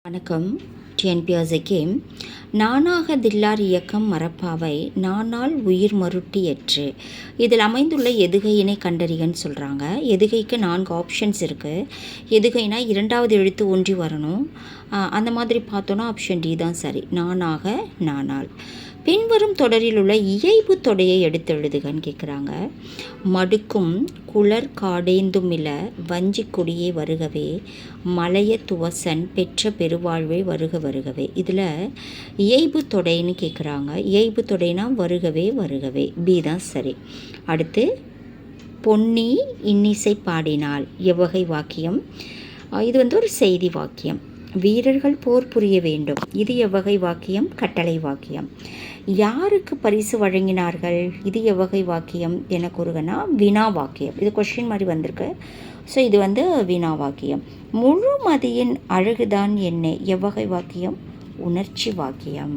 வணக்கம். டிஎன்பிஎஸ்சிக்கு நானாக தில்லார் இயக்கம் மரப்பாவை நானால் உயிர் மருட்டியற்று. இதில் அமைந்துள்ள எதுகையினை கண்டறியன்னு சொல்கிறாங்க. எதுகைக்கு 4 ஆப்ஷன்ஸ் இருக்குது. எதுகைனா 2வது எழுத்து ஒன்றி வரணும். அந்த மாதிரி பார்த்தோன்னா ஆப்ஷன் டி தான் சரி. நானாக நானால். பின்வரும் தொடரில் உள்ள இயைபு தொடையை எடுத்து எழுதுகன்னு கேட்குறாங்க. மடுக்கும் குளர் காடேந்துமில வஞ்சி கொடியே வருகவே மலைய துவசன் பெற்ற பெருவாழ்வே வருக வருகவே. இதில் இயைபு தொடைன்னு கேட்குறாங்க. இயைபு தொடைனா வருகவே வருகவே. பி தான் சரி. அடுத்து பொன்னி இன்னிசை பாடினாள் எவ்வகை வாக்கியம்? இது ஒரு செய்தி வாக்கியம். வீரர்கள் போர் புரிய வேண்டும். இது எவ்வகை வாக்கியம்? கட்டளை வாக்கியம். யாருக்கு பரிசு வழங்கினார்கள்? இது எவ்வகை வாக்கியம் என கூறுகனா வினா வாக்கியம். இது கொஸ்டின் மாதிரி வந்திருக்கு. ஸோ இது வினா வாக்கியம். முழுமதியின் அழகுதான் என்ன? எவ்வகை வாக்கியம்? உணர்ச்சி வாக்கியம்.